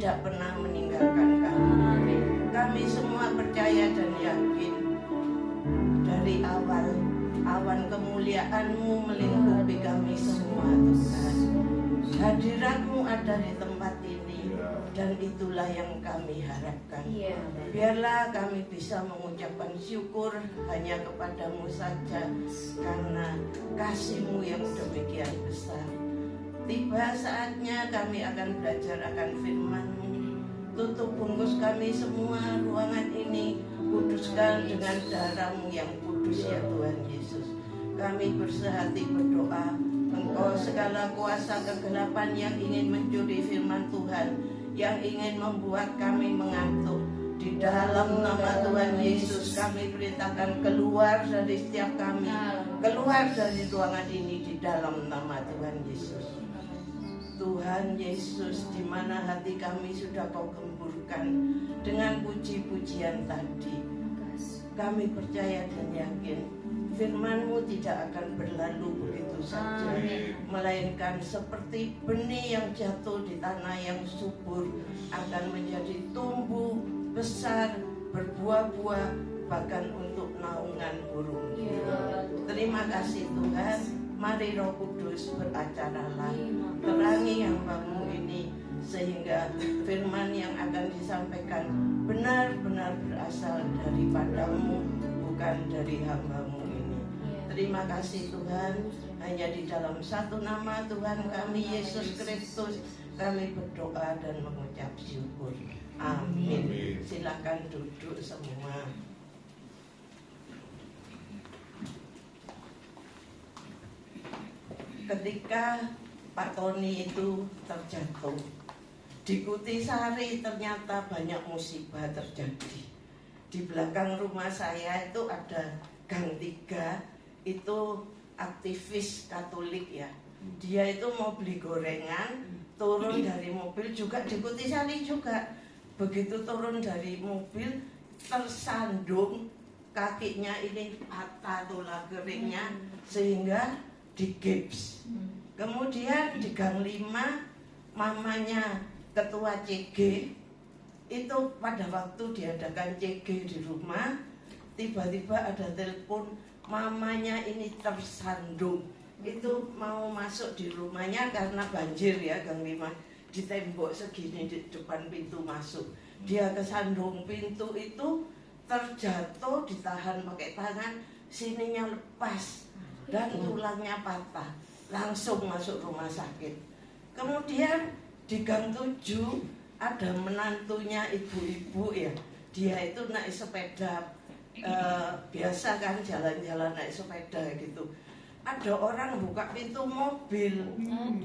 tidak pernah meninggalkan kami. Kami semua percaya dan yakin dari awal awan kemuliaan-Mu melingkupi kami semua, Tuhan. Hadirat-Mu ada di tempat ini, dan itulah yang kami harapkan. Biarlah kami bisa mengucapkan syukur hanya kepadamu saja, karena kasih-Mu yang demikian besar. Tiba saatnya kami akan belajar akan firman-Mu. Tutup bungkus kami semua ruangan ini, kuduskan dengan darah-Mu yang kudus ya Tuhan Yesus. Kami bersehati berdoa, Engkau segala kuasa kegelapan yang ingin mencuri firman Tuhan, yang ingin membuat kami mengantuk, di dalam nama Tuhan Yesus kami perintahkan keluar dari setiap kami, keluar dari ruangan ini di dalam nama Tuhan Yesus. Tuhan Yesus, di mana hati kami sudah Kau gemburkan dengan puji-pujian tadi, kami percaya dan yakin firman-Mu tidak akan berlalu begitu saja, melainkan seperti benih yang jatuh di tanah yang subur, akan menjadi tumbuh besar, berbuah-buah, bahkan untuk naungan burung. Terima kasih Tuhan. Mari Roh Kudus beracara-lah, terangi hamba-Mu ini, sehingga firman yang akan disampaikan benar-benar berasal daripada-Mu, bukan dari hamba-Mu ini. Terima kasih Tuhan. Hanya di dalam satu nama Tuhan kami Yesus Kristus kami berdoa dan mengucap syukur. Amin. Silakan duduk semua. Ketika Pak Tony itu terjatuh di Kutisari, ternyata banyak musibah terjadi. Di belakang rumah saya itu ada gang 3, itu aktivis Katolik ya. Dia itu mau beli gorengan, turun dari mobil juga di Kutisari juga. Begitu turun dari mobil, tersandung, kakinya ini patah tulang keringnya, sehingga digips. Kemudian di gang 5, mamanya ketua CG itu pada waktu diadakan CG di rumah, tiba-tiba ada telepon, mamanya ini tersandung. Itu mau masuk di rumahnya karena banjir ya, gang 5, di tembok segini di depan pintu masuk. Dia kesandung, pintu itu terjatuh, ditahan pakai tangan, sininya lepas dan tulangnya patah, langsung masuk rumah sakit. Kemudian di gang 7 ada menantunya ibu-ibu ya, dia itu naik sepeda, biasa kan jalan-jalan naik sepeda gitu. Ada orang buka pintu mobil,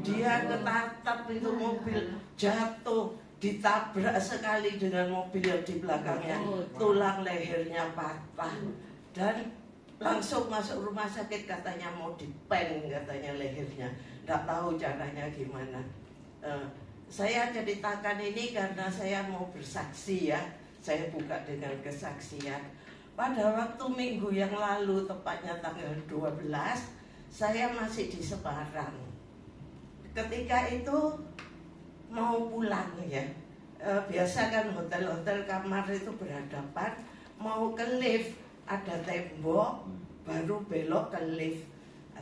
dia ketatap pintu mobil, jatuh, ditabrak sekali dengan mobil yang di belakangnya, tulang lehernya patah, dan langsung masuk rumah sakit, katanya mau dipen katanya lehernya, nggak tahu caranya gimana. Saya ceritakan ini karena saya mau bersaksi ya, saya buka dengan kesaksian. Pada waktu minggu yang lalu, tepatnya tanggal 12, saya masih di Semarang. Ketika itu mau pulang ya, biasa kan hotel-hotel kamar itu berhadapan, mau ke lift, ada tembok, baru belok ke lift.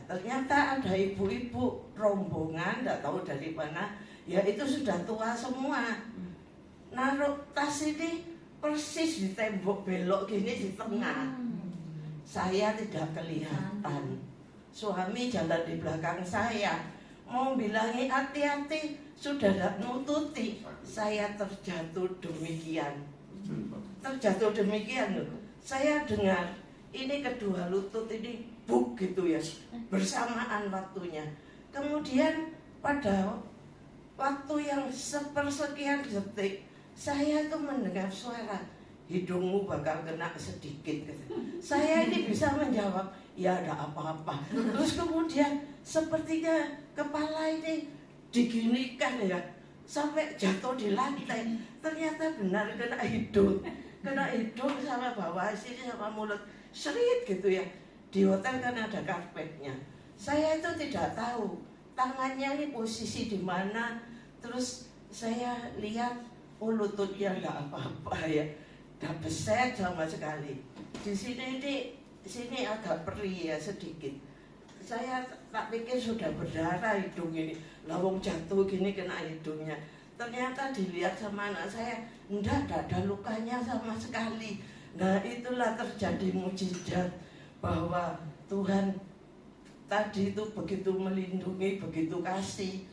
Ternyata ada ibu-ibu rombongan, tidak tahu dari mana, ya itu sudah tua semua. Naruh tas ini persis di tembok belok gini di tengah. Saya tidak kelihatan. Suami jalan di belakang saya, mau bilangi hati-hati, sudah tidak nututi. Saya terjatuh demikian. Terjatuh demikian loh. Saya dengar ini kedua lutut ini buk gitu ya, bersamaan waktunya. Kemudian pada waktu yang sepersekian detik, saya itu mendengar suara, hidungmu bakal kena sedikit gitu. Saya ini bisa menjawab, ya ada apa-apa. Terus kemudian sepertinya kepala ini diginikan ya, sampai jatuh di lantai. Ternyata benar kena hidung sama bawah sini sama mulut, serit gitu ya. Di hotel kan ada karpetnya. Saya itu tidak tahu tangannya ini posisi di mana. Terus saya lihat oh lututnya enggak apa-apa ya, enggak beset sama sekali. Di sini agak perih ya sedikit. Saya tak pikir sudah berdarah hidung ini, lawang jatuh gini kena hidungnya. Ternyata dilihat sama anak saya, enggak ada lukanya sama sekali. Nah itulah terjadi mujizat bahwa Tuhan tadi itu begitu melindungi, begitu kasih.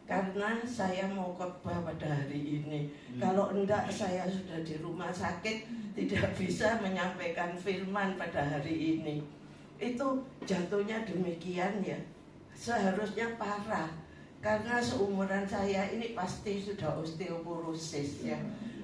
Karena saya mau khotbah pada hari ini. Kalau enggak saya sudah di rumah sakit, tidak bisa menyampaikan firman pada hari ini. Itu jatuhnya demikian ya. Seharusnya parah. Karena seumuran saya ini pasti sudah osteoporosis ya.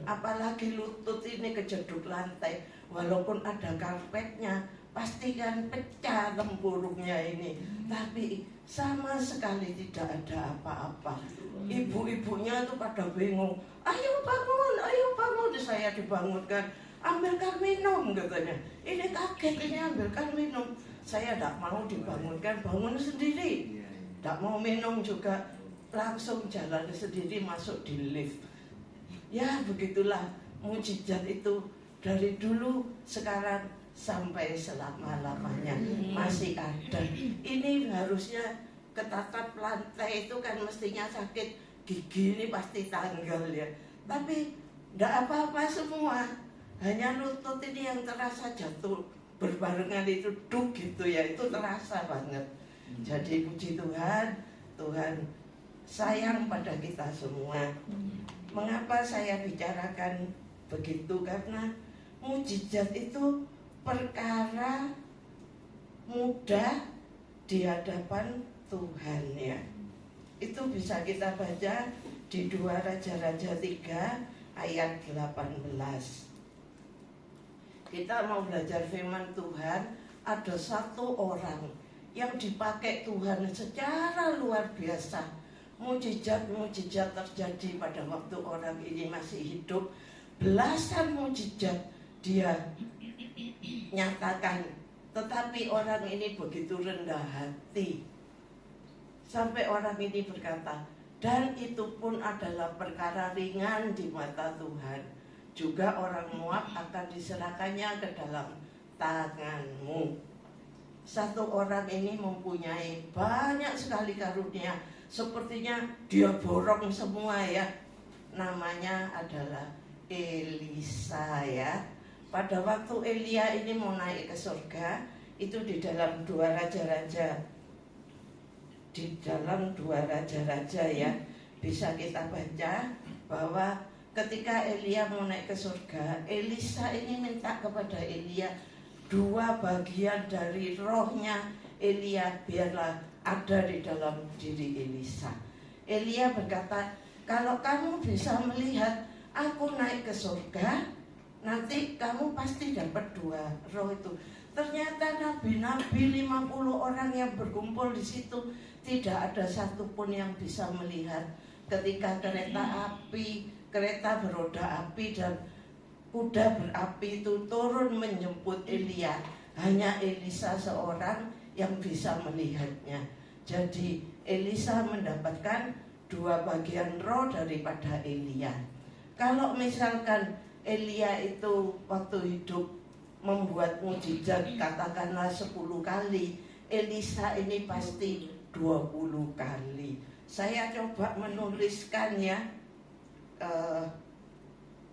Apalagi lutut ini kejeduk lantai. Walaupun ada karpetnya, pasti kan pecah tempurungnya ini. Tapi sama sekali tidak ada apa-apa. Ibu-ibunya itu pada bingung. Ayo bangun. Saya dibangunkan. Ambilkan minum katanya. Ini kaget ini ambilkan minum. Saya tidak mau dibangunkan, bangun sendiri. Tidak mau minum juga, langsung jalan sendiri masuk di lift. Ya begitulah mujizat itu dari dulu sekarang sampai selama-lamanya masih ada. Ini harusnya ketatap lantai itu kan mestinya sakit gigi ini pasti tanggal ya. Tapi tidak apa-apa semua. Hanya lutut ini yang terasa jatuh berbarengan itu duk gitu ya, itu terasa banget. Jadi puji Tuhan, Tuhan sayang pada kita semua. Mengapa saya bicarakan begitu? Karena mujizat itu perkara mudah di hadapan Tuhan ya. Itu bisa kita baca di 2 Raja-Raja 3 ayat 18. Kita mau belajar firman Tuhan. Ada satu orang yang dipakai Tuhan secara luar biasa. Mujizat-mujizat terjadi pada waktu orang ini masih hidup. Belasan mujizat dia nyatakan. Tetapi orang ini begitu rendah hati. Sampai orang ini berkata, dan itu pun adalah perkara ringan di mata Tuhan. Juga orang Moab akan diserahkannya ke dalam tanganmu. Satu orang ini mempunyai banyak sekali karunia. Sepertinya dia borong semua ya. Namanya adalah Elisa ya. Pada waktu Elia ini mau naik ke surga, itu di dalam 2 Raja-Raja. Di dalam 2 Raja-Raja ya, bisa kita baca bahwa ketika Elia mau naik ke surga, Elisa ini minta kepada Elia 2 bagian dari rohnya Elia biarlah ada di dalam diri Elisa. Elia berkata, kalau kamu bisa melihat aku naik ke surga, nanti kamu pasti dapat 2 roh itu. Ternyata nabi-nabi 50 orang yang berkumpul di situ, tidak ada satupun yang bisa melihat ketika kereta beroda api dan kuda berapi itu turun menjemput Elia. Hanya Elisa seorang yang bisa melihatnya. Jadi Elisa mendapatkan 2 bagian roh daripada Elia. Kalau misalkan Elia itu waktu hidup membuat mujizat katakanlah 10 kali, Elisa ini pasti 20 kali. Saya coba menuliskan ya,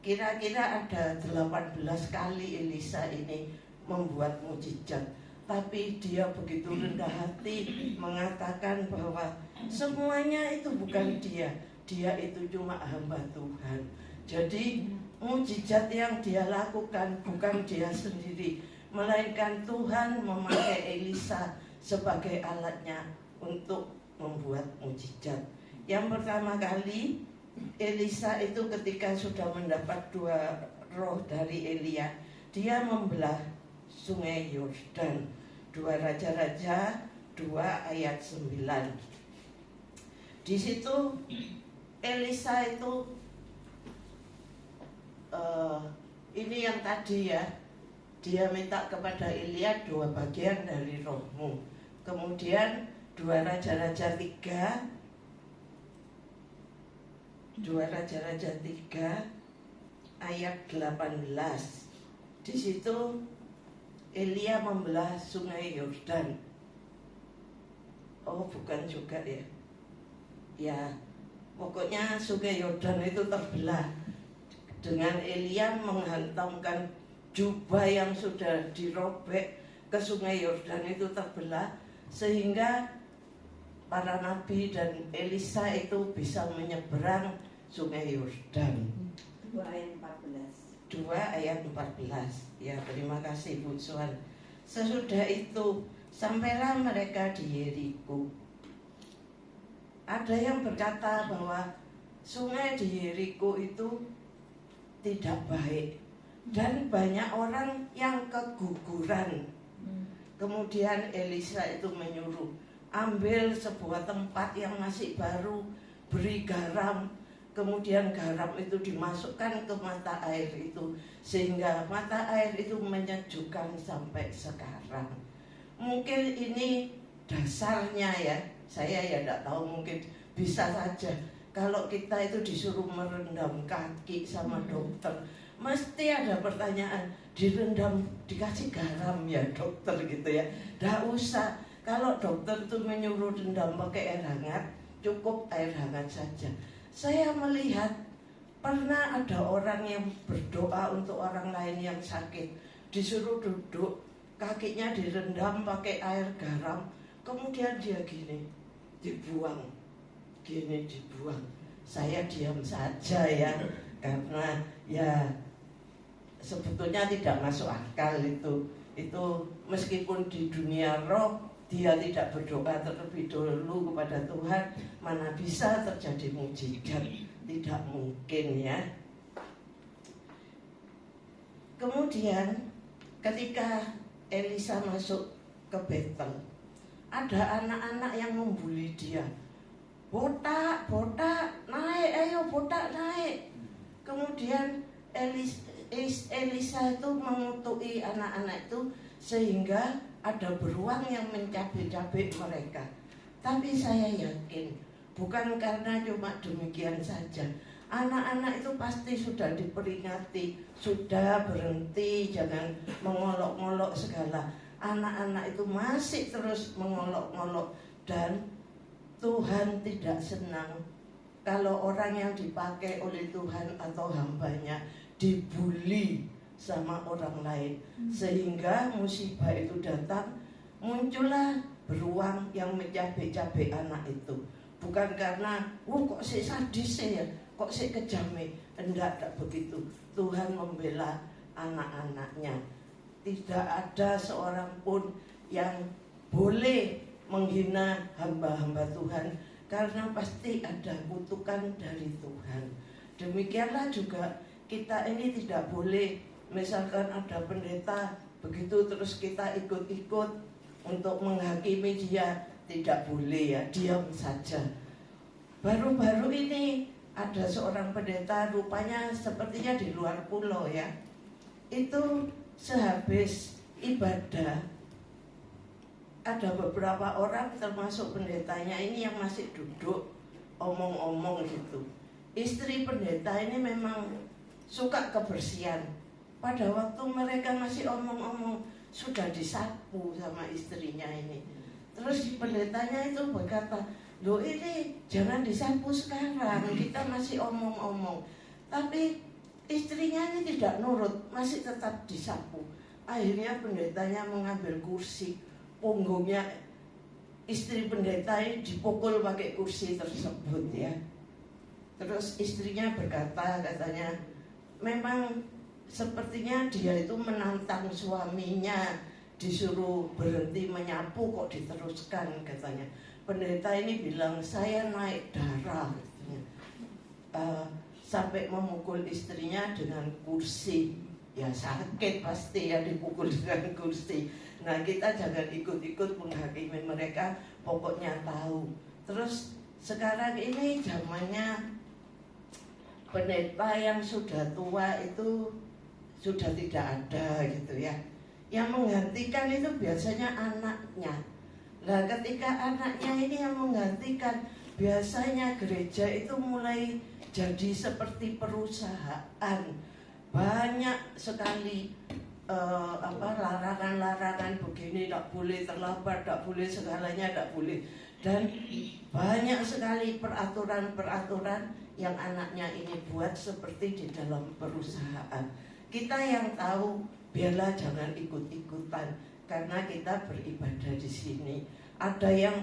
kira-kira ada 18 kali Elisa ini membuat mujizat. Tapi dia begitu rendah hati mengatakan bahwa semuanya itu bukan dia. Dia itu cuma hamba Tuhan. Jadi mujizat yang dia lakukan bukan dia sendiri, melainkan Tuhan memakai Elisa sebagai alatnya untuk membuat mujizat. Yang pertama kali Elisa itu ketika sudah mendapat 2 roh dari Elia, dia membelah sungai Yordan. 2 Raja-Raja 2 ayat 9. Di situ Elisa itu ini yang tadi ya, dia minta kepada Elia 2 bagian dari rohmu. Kemudian 2 Raja-Raja 3 2 Raja-Raja 3 ayat 18. Di situ Elia membelah sungai Yordan. Oh, bukan juga ya. Ya, pokoknya sungai Yordan itu terbelah dengan Elia menghantamkan jubah yang sudah dirobek ke sungai Yordan itu terbelah, sehingga para nabi dan Elisa itu bisa menyeberang sungai Yordan. 2 ayat 14. 2 ayat 14. Ya, terima kasih Bu Suan. Sesudah itu sampailah mereka di Yeriko. Ada yang berkata bahwa sungai di Yeriko itu tidak baik dan banyak orang yang keguguran. Kemudian Elisa itu menyuruh, ambil sebuah tempat yang masih baru, beri garam. Kemudian garam itu dimasukkan ke mata air itu, sehingga mata air itu menyejukkan sampai sekarang. Mungkin ini dasarnya ya, saya ya tidak tahu, mungkin bisa saja. Kalau kita itu disuruh merendam kaki sama dokter, mesti ada pertanyaan, direndam dikasih garam ya dokter gitu ya. Tidak usah, kalau dokter itu menyuruh rendam pakai air hangat, cukup air hangat saja. Saya melihat pernah ada orang yang berdoa untuk orang lain yang sakit, disuruh duduk, kakinya direndam pakai air garam, kemudian dia gini, dibuang, gini dibuang. Saya diam saja ya, karena ya sebetulnya tidak masuk akal itu. Itu meskipun di dunia roh dia tidak berdoa terlebih dahulu kepada Tuhan, mana bisa terjadi mukjizat? Tidak mungkin ya. Kemudian ketika Elisa masuk ke Betel, ada anak-anak yang membuli dia. Botak, botak, naik, ayo botak naik. Kemudian Elisa itu mengutuki anak-anak itu sehingga ada beruang yang mencabik-cabik mereka. Tapi saya yakin bukan karena cuma demikian saja. Anak-anak itu pasti sudah diperingati, sudah berhenti, jangan mengolok-ngolok segala. Anak-anak itu masih terus mengolok-ngolok, dan Tuhan tidak senang kalau orang yang dipakai oleh Tuhan atau hambanya dibully sama orang lain, sehingga musibah itu datang. Muncullah beruang yang mencabik-cabik anak itu, bukan karena kok si sadis ya, kok si kejam. Enggak begitu. Tuhan membela anak-anaknya. Tidak ada seorang pun yang boleh menghina hamba-hamba Tuhan, karena pasti ada kutukan dari Tuhan. Demikianlah juga kita ini tidak boleh, misalkan ada pendeta begitu terus kita ikut-ikut untuk menghakimi dia, tidak boleh ya, diam saja. Baru-baru ini ada seorang pendeta, rupanya sepertinya di luar pulau ya, itu sehabis ibadah ada beberapa orang termasuk pendetanya ini yang masih duduk omong-omong gitu. Istri pendeta ini memang suka kebersihan. Pada waktu mereka masih omong-omong, sudah disapu sama istrinya ini. Terus pendetanya itu berkata, loh ini jangan disapu sekarang, kita masih omong-omong. Tapi istrinya ini tidak nurut, masih tetap disapu. Akhirnya pendetanya mengambil kursi, punggungnya istri pendeta ini dipukul pakai kursi tersebut ya. Terus istrinya berkata, katanya, memang sepertinya dia itu menantang suaminya, disuruh berhenti menyapu kok diteruskan, katanya. Pendeta ini bilang, saya naik darah, katanya. Sampai memukul istrinya dengan kursi. Ya sakit pasti ya dipukul dengan kursi. Nah kita jangan ikut-ikut menghakimi mereka, pokoknya tahu. Terus sekarang ini zamannya pendeta yang sudah tua itu sudah tidak ada gitu ya. Yang menggantikan itu biasanya anaknya. Nah ketika anaknya ini yang menggantikan, biasanya gereja itu mulai jadi seperti perusahaan. Banyak sekali larangan-larangan begini, tak boleh terlambat, tak boleh segalanya, tak boleh. Dan banyak sekali peraturan-peraturan yang anaknya ini buat seperti di dalam perusahaan. Kita yang tahu, biarlah jangan ikut-ikutan, karena kita beribadah di sini. Ada yang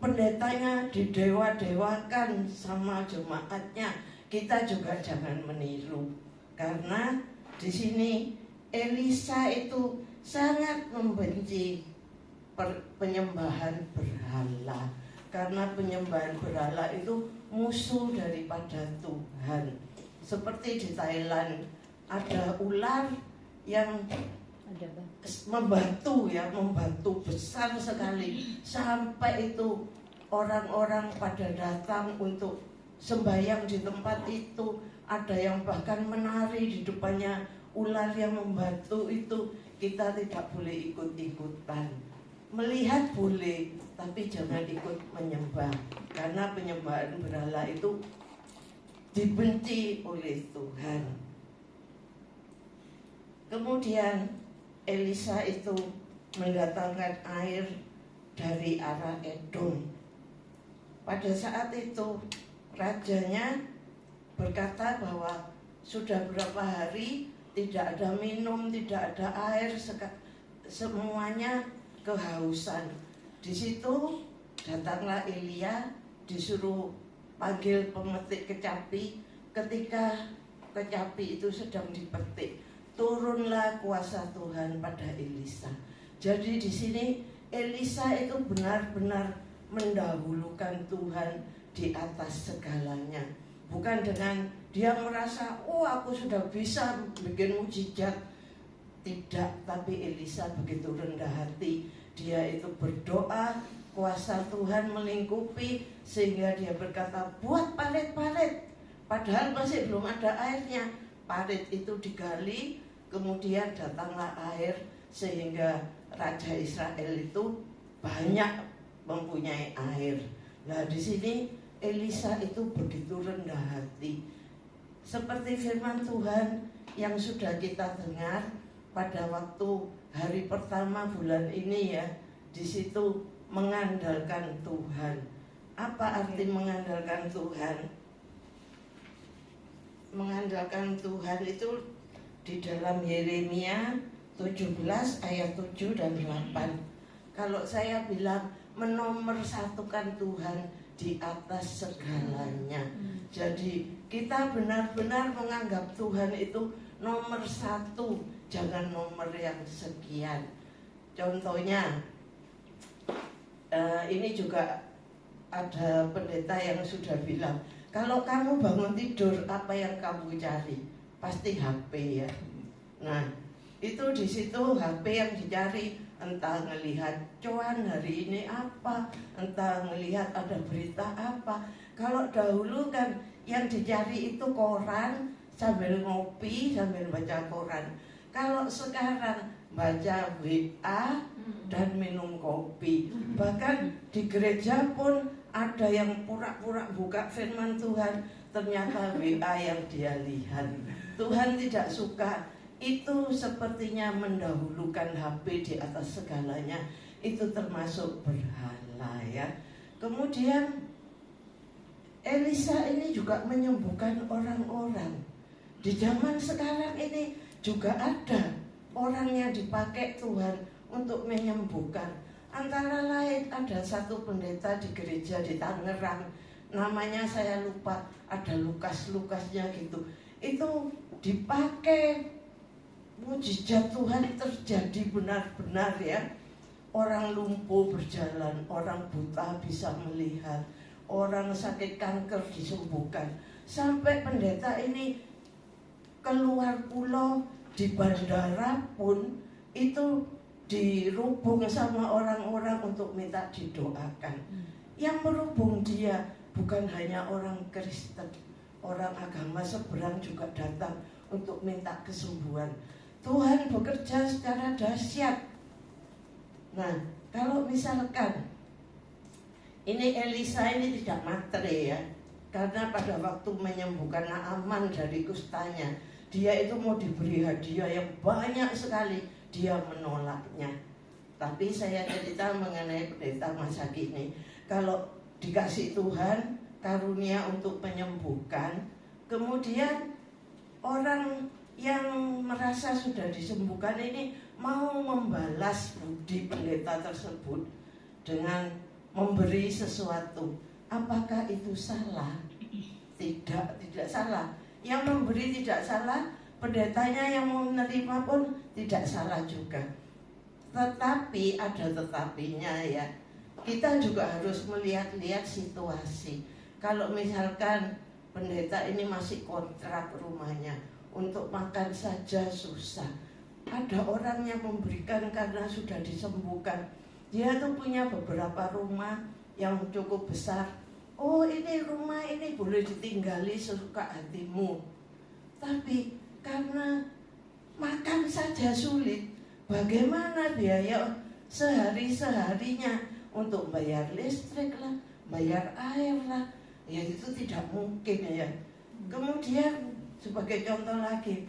pendetanya didewa-dewakan sama jemaatnya, kita juga jangan meniru. Karena di sini Elisa itu sangat membenci penyembahan berhala, karena penyembahan berhala itu musuh daripada Tuhan. Seperti di Thailand ada ular yang membatu besar sekali, sampai itu orang-orang pada datang untuk sembahyang di tempat itu. Ada yang bahkan menari di depannya ular yang membatu itu. Kita tidak boleh ikut-ikutan. Melihat boleh, tapi jangan ikut menyembah, karena penyembahan berhala itu dibenci oleh Tuhan. Kemudian Elisa itu mendatangkan air dari arah Edom. Pada saat itu rajanya berkata bahwa sudah berapa hari tidak ada minum, tidak ada air, semuanya kehausan. Di situ datanglah Elia, disuruh panggil pemetik kecapi. Ketika kecapi itu sedang dipetik, turunlah kuasa Tuhan pada Elisa. Jadi di sini Elisa itu benar-benar mendahulukan Tuhan di atas segalanya. Bukan dengan dia merasa, oh aku sudah bisa bikin mujizat. Tidak, tapi Elisa begitu rendah hati. Dia itu berdoa, kuasa Tuhan melingkupi, sehingga dia berkata, buat parit-parit. Padahal masih belum ada airnya. Parit itu digali, kemudian datanglah air, sehingga Raja Israel itu banyak mempunyai air. Nah di sini Elisa itu begitu rendah hati, seperti firman Tuhan yang sudah kita dengar pada waktu hari pertama bulan ini ya. Di situ mengandalkan Tuhan. Apa arti mengandalkan Tuhan? Mengandalkan Tuhan itu di dalam Yeremia 17 ayat 7 dan 8. Kalau saya bilang menomorsatukan Tuhan di atas segalanya. Jadi kita benar-benar menganggap Tuhan itu nomor satu, jangan nomor yang sekian. Contohnya ini juga ada pendeta yang sudah bilang, kalau kamu bangun tidur, apa yang kamu cari? Pasti HP ya. Nah itu di situ HP yang dicari, entah ngelihat cuan hari ini apa, entah ngelihat ada berita apa. Kalau dahulu kan yang dicari itu koran, sambil ngopi, sambil baca koran. Kalau sekarang baca WA dan minum kopi. Bahkan di gereja pun ada yang pura-pura buka firman Tuhan, ternyata WA yang dia lihat. Tuhan tidak suka. Itu sepertinya mendahulukan HP di atas segalanya. Itu termasuk berhala ya. Kemudian Elisa ini juga menyembuhkan orang-orang. Di zaman sekarang ini juga ada orang yang dipakai Tuhan untuk menyembuhkan. Antara lain ada satu pendeta di gereja di Tangerang, namanya saya lupa, ada Lukas-Lukasnya gitu. Itu dipakai, mujizat Tuhan terjadi benar-benar ya. Orang lumpuh berjalan, orang buta bisa melihat, orang sakit kanker disembuhkan. Sampai pendeta ini keluar pulau, di bandara pun itu dirubung sama orang-orang untuk minta didoakan. Yang merubung dia bukan hanya orang Kristen, orang agama seberang juga datang untuk minta kesembuhan. Tuhan bekerja secara dahsyat. Nah, kalau misalkan ini Elisa ini tidak matre ya, Karena pada waktu menyembuhkan Naaman dari kustanya, dia itu mau diberi hadiah yang banyak sekali, dia menolaknya. Tapi saya cerita mengenai pendeta masa kini, kalau dikasih Tuhan karunia untuk menyembuhkan, kemudian orang yang merasa sudah disembuhkan ini mau membalas budi pendeta tersebut dengan memberi sesuatu. Apakah itu salah? Tidak salah. Yang memberi tidak salah, pendetanya yang mau menerima pun tidak salah juga. Tetapi ada tetapinya ya. Kita juga harus melihat-lihat situasi. Kalau misalkan pendeta ini masih kontrak rumahnya, untuk makan saja susah. Ada orang yang memberikan karena sudah disembuhkan. Dia tuh punya beberapa rumah yang cukup besar. Oh, ini rumah ini boleh ditinggali sesuka hatimu. Tapi karena makan saja sulit, bagaimana biaya sehari-seharinya untuk bayar listrik lah, bayar air lah, ya itu tidak mungkin ya. Kemudian sebagai contoh lagi,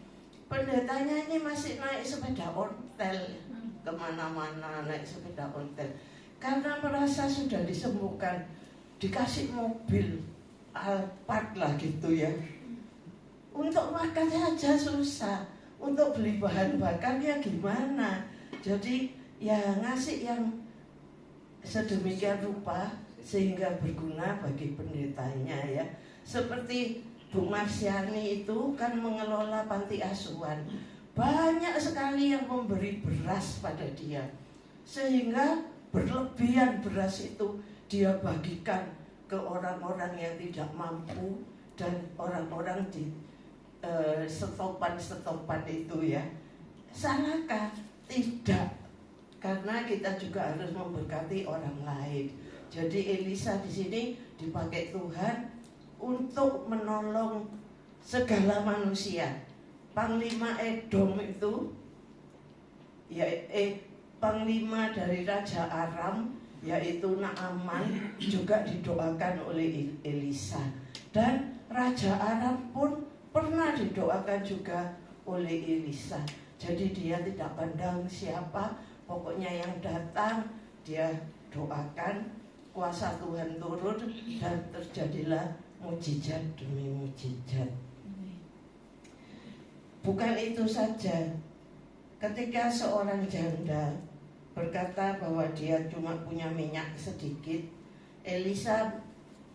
pendetanya ini masih naik sepeda ontel kemana-mana, naik sepeda ontel karena merasa sudah disembuhkan. Dikasih mobil Alphard lah gitu ya, untuk makan saja susah, untuk beli bahan bakarnya gimana. Jadi ya ngasih yang sedemikian rupa sehingga berguna bagi pendetanya ya. Seperti Bu Marsiani itu kan mengelola panti asuhan, banyak sekali yang memberi beras pada dia, sehingga berlebihan beras itu dia bagikan ke orang-orang yang tidak mampu dan orang-orang di setopan itu ya. Salahkah? Tidak, karena kita juga harus memberkati orang lain. Jadi Elisa di sini dipakai Tuhan untuk menolong segala manusia. Panglima Edom itu ya panglima dari Raja Aram yaitu Naaman juga didoakan oleh Elisa, dan Raja Aram pun pernah didoakan juga oleh Elisa. Jadi dia tidak pandang siapa, pokoknya yang datang dia doakan, kuasa Tuhan turun dan terjadilah mujizat demi mujizat. Bukan itu saja, ketika seorang janda berkata bahwa dia cuma punya minyak sedikit, Elisa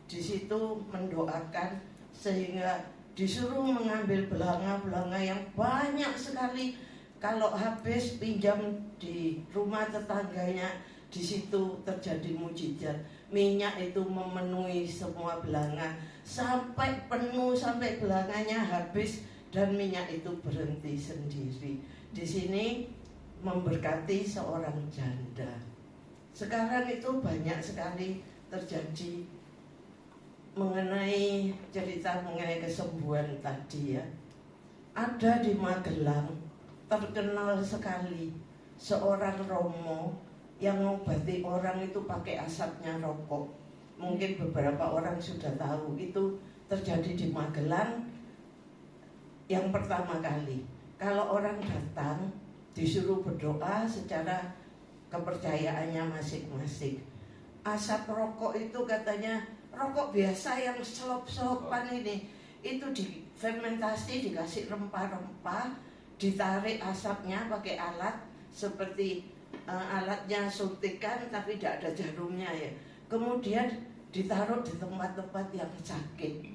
di situ mendoakan sehingga disuruh mengambil belanga-belanga yang banyak sekali. Kalau habis pinjam di rumah tetangganya, di situ terjadi mujizat. Minyak itu memenuhi semua belanga sampai penuh, sampai belanganya habis dan minyak itu berhenti sendiri. Di sini memberkati seorang janda. Sekarang itu banyak sekali terjadi mengenai cerita mengenai kesembuhan tadi ya. Ada di Magelang terkenal sekali seorang Romo yang mengobati orang itu pakai asapnya rokok. Mungkin beberapa orang sudah tahu, itu terjadi di Magelang yang pertama kali. Kalau orang datang disuruh berdoa secara kepercayaannya masing-masing. Asap rokok itu katanya rokok biasa yang selop-selopan ini, itu difermentasi, dikasih rempah-rempah, ditarik asapnya pakai alat seperti alatnya suntikan tapi tidak ada jarumnya ya. Kemudian ditaruh di tempat-tempat yang sakit.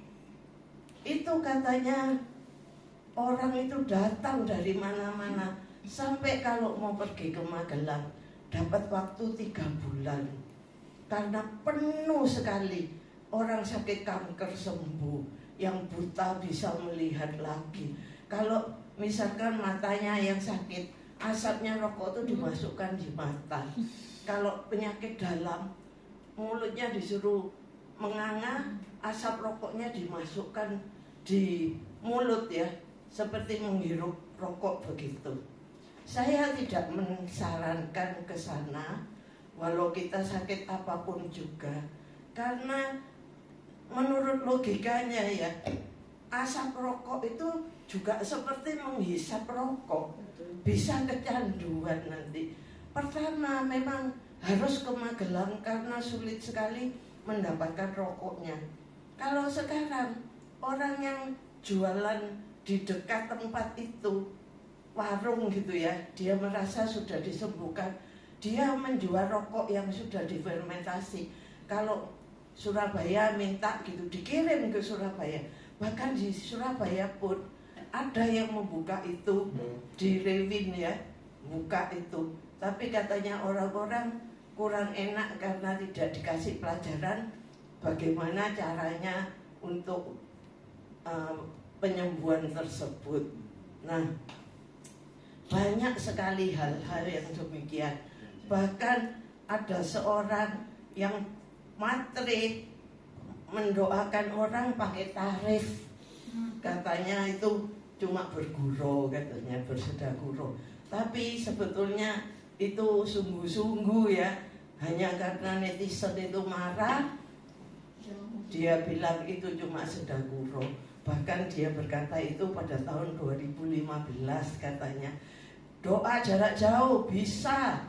Itu katanya orang itu datang dari mana-mana. Sampai kalau mau pergi ke Magelang dapat waktu 3 bulan, karena penuh sekali. Orang sakit kanker sembuh, yang buta bisa melihat lagi. Kalau misalkan matanya yang sakit, asapnya rokok itu dimasukkan di mata. Kalau penyakit dalam, mulutnya disuruh menganga, asap rokoknya dimasukkan di mulut ya, seperti menghirup rokok begitu. Saya tidak mensarankan ke sana, walau kita sakit apapun juga, karena menurut logikanya ya, asap rokok itu juga seperti menghisap rokok, bisa kecanduan nanti. Pertama memang harus ke Magelang karena sulit sekali mendapatkan rokoknya. Kalau sekarang orang yang jualan di dekat tempat itu, warung gitu ya, dia merasa sudah disembuhkan, dia menjual rokok yang sudah difermentasi. Kalau Surabaya minta gitu, dikirim ke Surabaya. Bahkan di Surabaya pun ada yang membuka itu di Rewin ya, buka itu. Tapi katanya orang-orang kurang enak karena tidak dikasih pelajaran bagaimana caranya untuk penyembuhan tersebut. Nah, banyak sekali hal-hal yang demikian. Bahkan ada seorang yang matre mendoakan orang pakai tarif. Katanya itu cuma bergurau, katanya bersedekah. Tapi sebetulnya itu sungguh-sungguh ya, hanya karena netizen itu marah, dia bilang itu cuma sedekah. Bahkan dia berkata itu pada tahun 2015 katanya. Doa jarak jauh bisa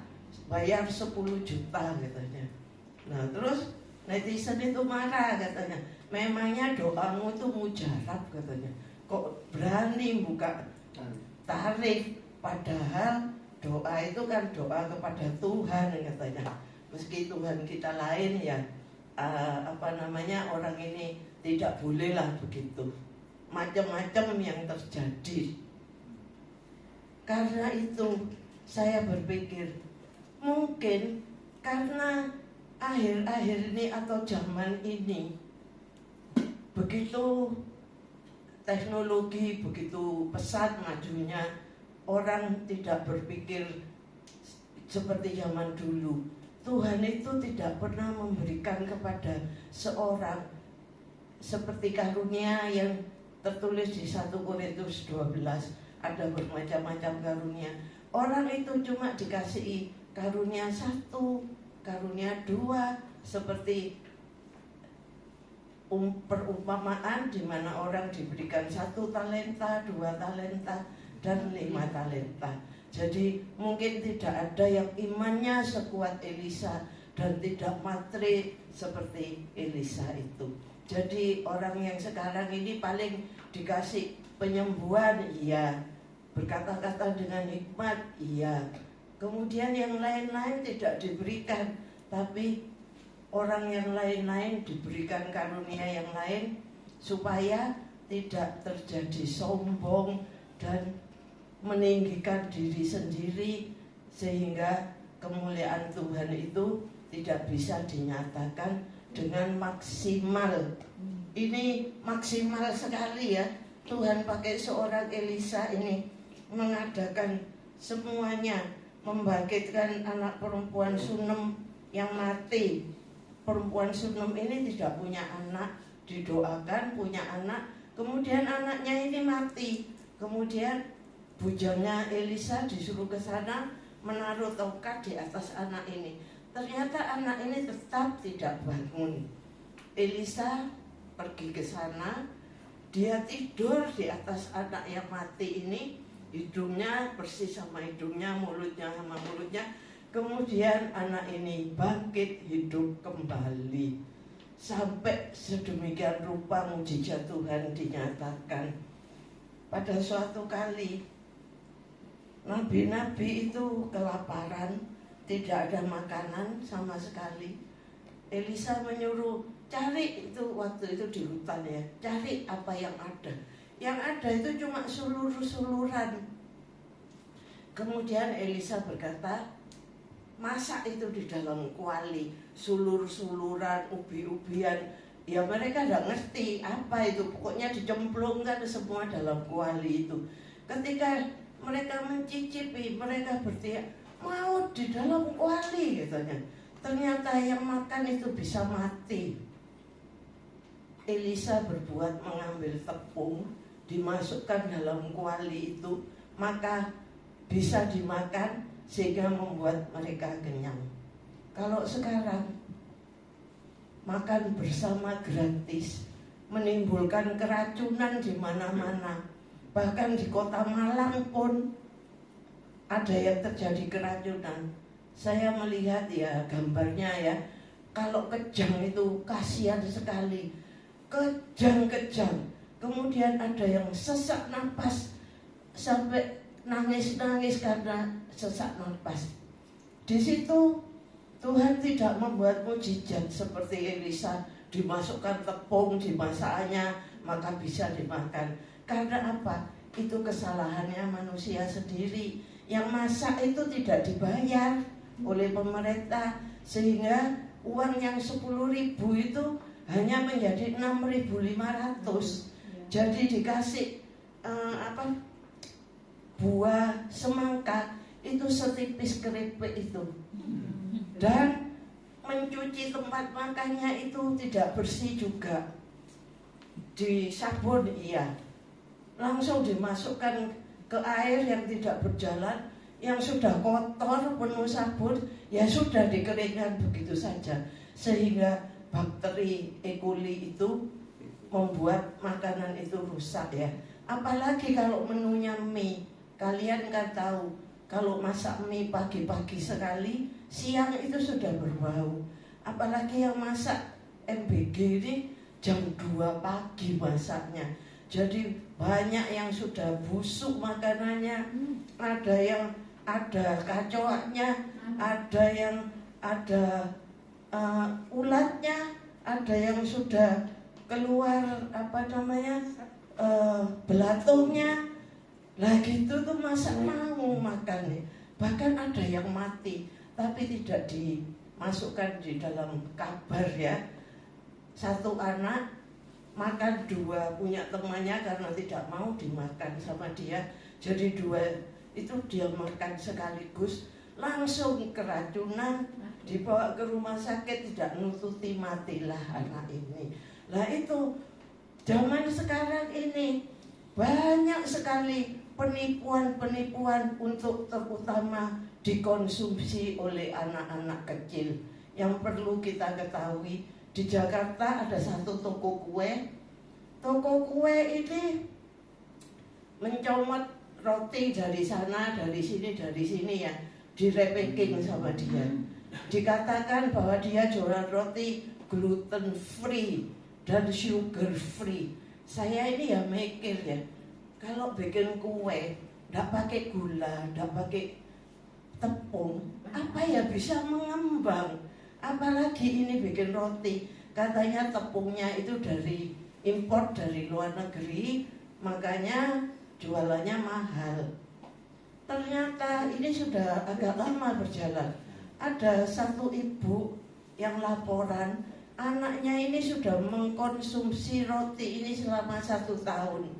bayar 10 juta katanya. Nah terus netizen itu marah katanya. Memangnya doamu itu mujarab katanya. Kok berani buka tarif, padahal doa itu kan doa kepada Tuhan katanya. Meski Tuhan kita lain ya, orang ini tidak bolehlah begitu. Macam-macam yang terjadi. Karena itu saya berpikir mungkin karena akhir-akhir ini atau zaman ini begitu teknologi begitu pesat majunya, orang tidak berpikir seperti zaman dulu. Tuhan itu tidak pernah memberikan kepada seorang seperti karunia yang tertulis di 1 Korintus 12. Ada bermacam-macam karunia. Orang itu cuma dikasih karunia 1, karunia 2, seperti perumpamaan di mana orang diberikan 1 talenta, 2 talenta, dan 5 talenta. Jadi mungkin tidak ada yang imannya sekuat Elisa dan tidak matre seperti Elisa itu. Jadi orang yang sekarang ini paling dikasih penyembuhan, iya, berkata-kata dengan hikmat, iya. Kemudian yang lain-lain tidak diberikan, tapi orang yang lain-lain diberikan karunia yang lain supaya tidak terjadi sombong dan meninggikan diri sendiri, sehingga kemuliaan Tuhan itu tidak bisa dinyatakan dengan maksimal. Ini maksimal sekali ya. Tuhan pakai seorang Elisa ini mengadakan semuanya, membangkitkan anak perempuan Sunem yang mati. Perempuan Sunem ini tidak punya anak, didoakan punya anak, kemudian anaknya ini mati. Kemudian bujangnya Elisa disuruh ke sana menaruh tongkat di atas anak ini. Ternyata anak ini tetap tidak bangun. Elisa pergi ke sana, dia tidur di atas anak yang mati ini, hidungnya persis sama hidungnya, mulutnya sama mulutnya. Kemudian anak ini bangkit hidup kembali. Sampai sedemikian rupa mujizat Tuhan dinyatakan. Pada suatu kali nabi-nabi itu kelaparan, tidak ada makanan sama sekali. Elisa menyuruh cari, itu waktu itu di hutan ya, cari apa yang ada. Yang ada itu cuma sulur-suluran. Kemudian Elisa berkata, masak itu di dalam kuali, sulur-suluran, ubi-ubian. Ya mereka tidak ngerti apa itu, pokoknya dicemplungkan semua dalam kuali itu. Ketika mereka mencicipi, mereka berteriak, mau di dalam kuali katanya. Ternyata yang makan itu bisa mati. Elisa berbuat mengambil tepung, dimasukkan dalam kuali itu, maka bisa dimakan sehingga membuat mereka kenyang. Kalau sekarang makan bersama gratis, menimbulkan keracunan di mana-mana. Bahkan di kota Malang pun ada yang terjadi keracunan. Saya melihat ya gambarnya ya, kalau kejang itu kasihan sekali, kejang-kejang. Kemudian ada yang sesak napas sampai nangis-nangis karena sesak napas. Di situ Tuhan tidak membuat mujizat seperti Elisa, dimasukkan tepung, dimasaknya maka bisa dimakan. Karena apa? Itu kesalahannya manusia sendiri. Yang masak itu tidak dibayar oleh pemerintah, sehingga uang yang 10.000 itu hanya menjadi 6.500. Jadi dikasih buah semangka itu setipis keripik itu. Dan mencuci tempat makannya itu tidak bersih juga. Di sabun iya, langsung dimasukkan ke air yang tidak berjalan, yang sudah kotor penuh sabun, ya sudah dikeringkan begitu saja, sehingga bakteri E. coli itu membuat makanan itu rusak ya. Apalagi kalau menunya mie, kalian kan tahu kalau masak mie pagi-pagi sekali, siang itu sudah berbau. Apalagi yang masak MBG ini jam 2 pagi masaknya. Jadi banyak yang sudah busuk makanannya, ada yang ada kacauannya, ada yang ada ulatnya, ada yang sudah keluar belatungnya. Lah gitu tuh masa mau makan nih. Bahkan ada yang mati tapi tidak dimasukkan di dalam kabar ya. Satu anak makan 2 punya temannya karena tidak mau dimakan sama dia. Jadi 2 itu dia makan sekaligus, langsung keracunan, dibawa ke rumah sakit, tidak nututi, matilah anak ini. Lah itu zaman sekarang ini banyak sekali penipuan-penipuan untuk terutama dikonsumsi oleh anak-anak kecil. Yang perlu kita ketahui, di Jakarta ada satu toko kue. Toko kue ini mencomot roti dari sana, dari sini ya, direpacking sama dia. Dikatakan bahwa dia jualan roti gluten free dan sugar free. Saya ini ya mikir ya, kalau bikin kue tidak pakai gula, tidak pakai tepung, apa ya bisa mengembang? Apalagi ini bikin roti, katanya tepungnya itu dari impor dari luar negeri, makanya jualannya mahal. Ternyata ini sudah agak lama berjalan. Ada satu ibu yang laporan, anaknya ini sudah mengkonsumsi roti ini selama 1 tahun,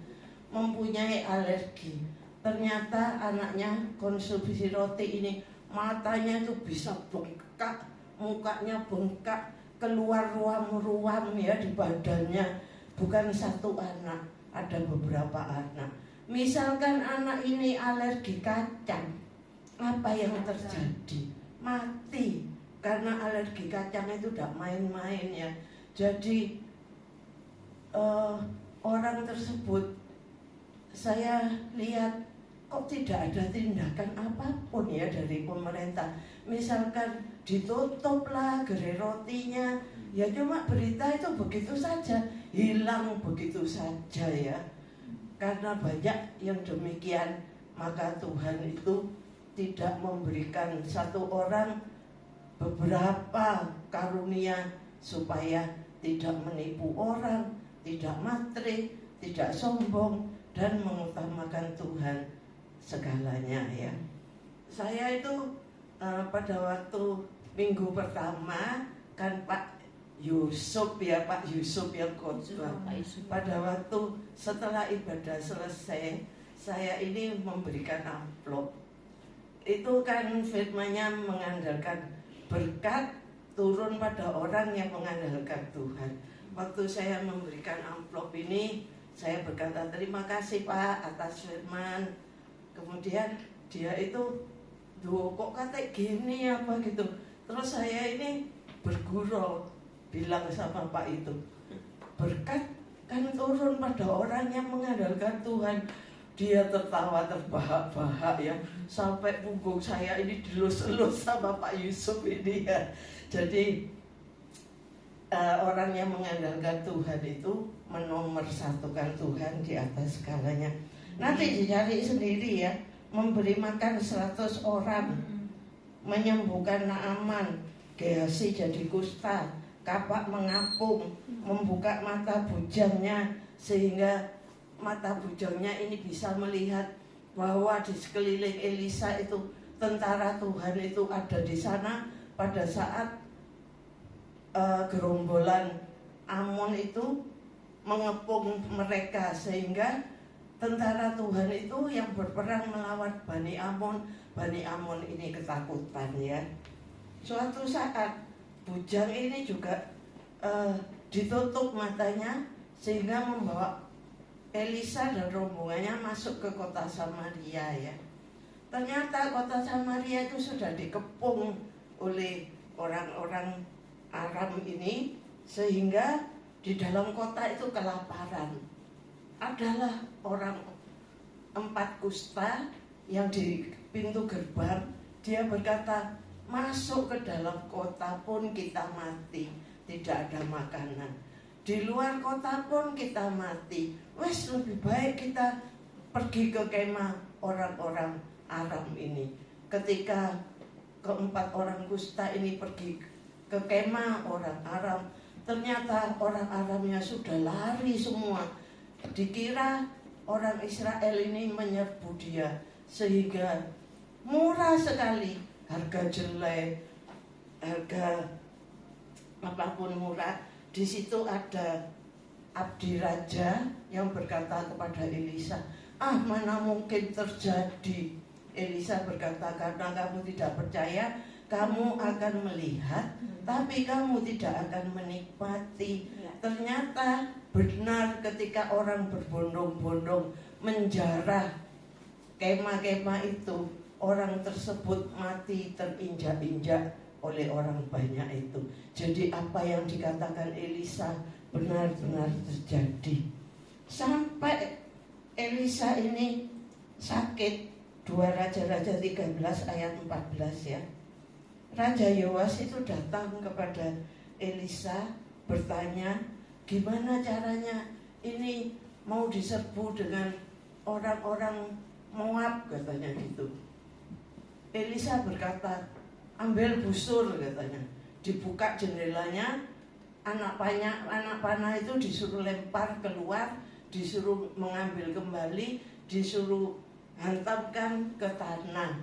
mempunyai alergi. Ternyata anaknya konsumsi roti ini, matanya itu bisa bengkak, mukanya bengkak, keluar ruam-ruam ya di badannya. Bukan 1 anak, ada beberapa anak. Misalkan anak ini alergi kacang, apa yang terjadi? Mati. Karena alergi kacang itu tidak main-main ya. Jadi orang tersebut, saya lihat kok tidak ada tindakan apapun ya dari pemerintah. Misalkan ditutuplah gerai rotinya, ya cuma berita itu begitu saja, hilang begitu saja ya. Karena banyak yang demikian, maka Tuhan itu tidak memberikan satu orang beberapa karunia supaya tidak menipu orang, tidak matre, tidak sombong, dan mengutamakan Tuhan segalanya ya. Saya itu pada waktu minggu pertama kan Pak Yusuf ya, Pak Yusuf yang khotbah. Pada waktu setelah ibadah selesai, saya ini memberikan amplop. Itu kan firman-Nya mengandalkan berkat turun pada orang yang mengandalkan Tuhan. Waktu saya memberikan amplop ini, saya berkata terima kasih Pak atas firman. Kemudian dia itu, duh kok kata gini apa gitu. Terus saya ini bergurau, bilang sama Pak itu, berkat kan turun pada orang yang mengandalkan Tuhan. Dia tertawa terbahak-bahak ya, sampai punggung saya ini dilus-elus sama Pak Yusuf ini ya. Jadi orang yang mengandalkan Tuhan itu menomorsatukan Tuhan di atas segalanya. Nanti dicari sendiri ya, memberi makan 100 orang, menyembuhkan Naaman, Gehazi jadi kusta, kapak mengapung, membuka mata bujangnya sehingga mata bujangnya ini bisa melihat bahwa di sekeliling Elisa itu tentara Tuhan itu ada di sana pada saat gerombolan Amon itu mengepung mereka, sehingga tentara Tuhan itu yang berperang melawan Bani Amon ini ketakutan ya. Suatu saat bujang ini juga ditutup matanya sehingga membawa Elisa dan rombongannya masuk ke kota Samaria ya. Ternyata kota Samaria itu sudah dikepung oleh orang-orang Aram ini, sehingga di dalam kota itu kelaparan. Adalah orang 4 kusta yang di pintu gerbang, dia berkata, masuk ke dalam kota pun kita mati, tidak ada makanan. Di luar kota pun kita mati. Wes lebih baik kita pergi ke kemah orang-orang Aram ini. Ketika keempat orang kusta ini pergi ke kemah orang Aram, ternyata orang Aramnya sudah lari semua. Dikira orang Israel ini menyerbu dia, sehingga murah sekali harga jelek, harga apapun murah. Di situ ada abdi raja yang berkata kepada Elisa, mana mungkin terjadi. Elisa berkata, karena kamu tidak percaya, kamu akan melihat, tapi kamu tidak akan menikmati. Ternyata benar ketika orang berbondong-bondong menjarah kemah-kemah itu, orang tersebut mati terinjak-injak oleh orang banyak itu. Jadi apa yang dikatakan Elisa benar-benar terjadi. Sampai Elisa ini sakit. 2 Raja-Raja 13 ayat 14 ya. Raja Yoas itu datang kepada Elisa bertanya, gimana caranya ini mau diserbu dengan orang-orang Moab, katanya gitu. Elisa berkata, ambil busur, katanya. Dibuka jendelanya, anak panah itu disuruh lempar keluar, disuruh mengambil kembali, disuruh hantamkan ke tanah.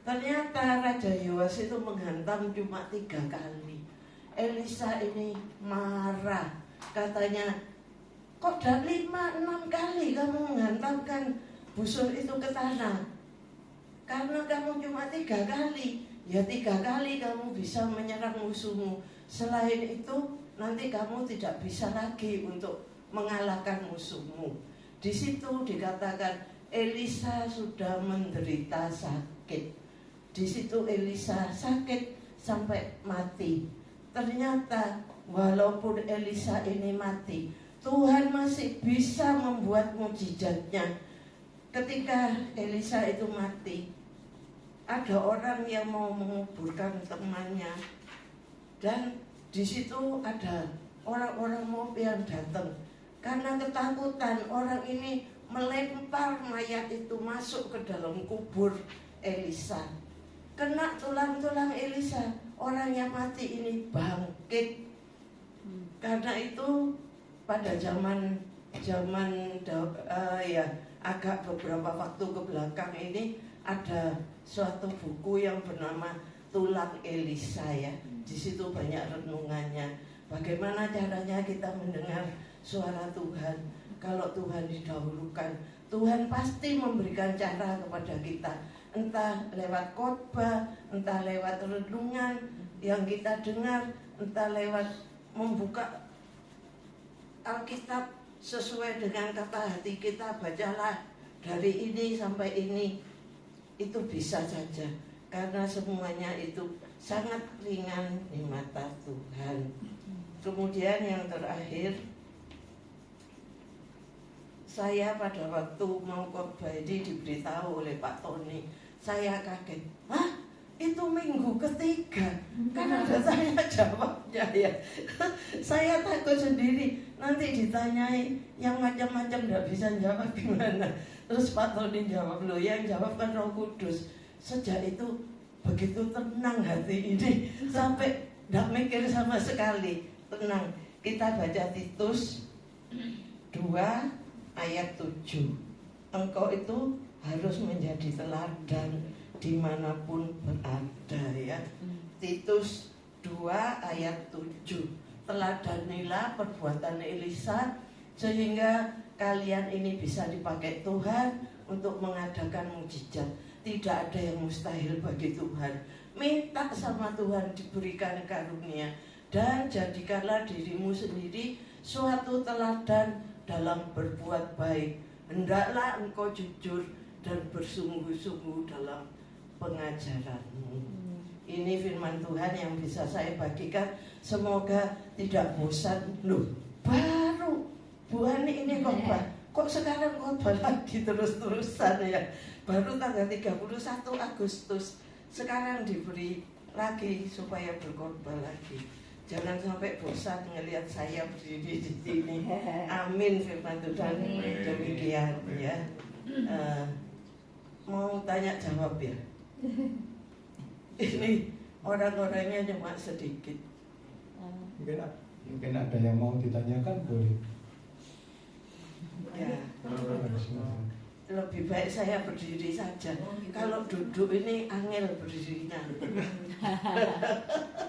Ternyata Raja Yoas itu menghantam cuma 3 kali. Elisa ini marah, katanya, kok dah 5-6 kali kamu menghantamkan busur itu ke tanah? Karena kamu cuma 3 kali, ya 3 kali kamu bisa menyerang musuhmu. Selain itu nanti kamu tidak bisa lagi untuk mengalahkan musuhmu. Di situ dikatakan Elisa sudah menderita sakit. Di situ Elisa sakit sampai mati. Ternyata walaupun Elisa ini mati, Tuhan masih bisa membuat mukjizatnya. Ketika Elisa itu mati, ada orang yang mau menguburkan temannya, dan di situ ada orang-orang Moab yang datang. Karena ketakutan, orang ini melempar mayat itu masuk ke dalam kubur Elisa. Kena tulang-tulang Elisa, orang yang mati ini bangkit. Karena itu pada zaman agak beberapa waktu ke belakang ini ada suatu buku yang bernama Tulang Elisa ya. Di situ banyak renungannya. Bagaimana caranya kita mendengar suara Tuhan? Kalau Tuhan didahulukan, Tuhan pasti memberikan cara kepada kita. Entah lewat khotbah, entah lewat renungan yang kita dengar, entah lewat membuka Alkitab sesuai dengan kata hati kita, bacalah dari ini sampai ini. Itu bisa saja, karena semuanya itu sangat ringan di mata Tuhan. Kemudian yang terakhir, saya pada waktu mau khotbah ini diberitahu oleh Pak Tony. Saya kaget, hah? Itu minggu ketiga, kan ada tanya jawabnya ya. Saya takut sendiri, nanti ditanyai yang macam-macam tidak bisa jawab gimana. Terus Pak Tony jawab, loh yang jawab kan Roh Kudus. Sejak itu begitu tenang hati ini, sampai tidak mikir sama sekali, tenang. Kita baca Titus 2 ayat 7. Engkau itu harus menjadi teladan dimanapun berada ya. Titus 2 ayat 7. Teladanilah perbuatan Elisa sehingga kalian ini bisa dipakai Tuhan untuk mengadakan mukjizat. Tidak ada yang mustahil bagi Tuhan. Minta sama Tuhan diberikan karunia, dan jadikanlah dirimu sendiri suatu teladan dalam berbuat baik. Hendaklah engkau jujur dan bersungguh-sungguh dalam pengajaranmu. Ini firman Tuhan yang bisa saya bagikan. Semoga tidak bosan. Loh, baru Bu Ani ini khotbah, kok sekarang khotbah lagi terus-terusan ya. Baru tanggal 31 Agustus, sekarang diberi lagi supaya berkhotbah lagi. Jangan sampai bosan ngelihat saya berdiri di sini. Amin firman Tuhan. Demikian ya. Mau tanya jawab ya. Ini orang-orangnya cuma sedikit. Mungkin ada yang mau ditanyakan, boleh. Ya. Lebih baik saya berdiri saja. Kalau duduk ini angel berdirinya.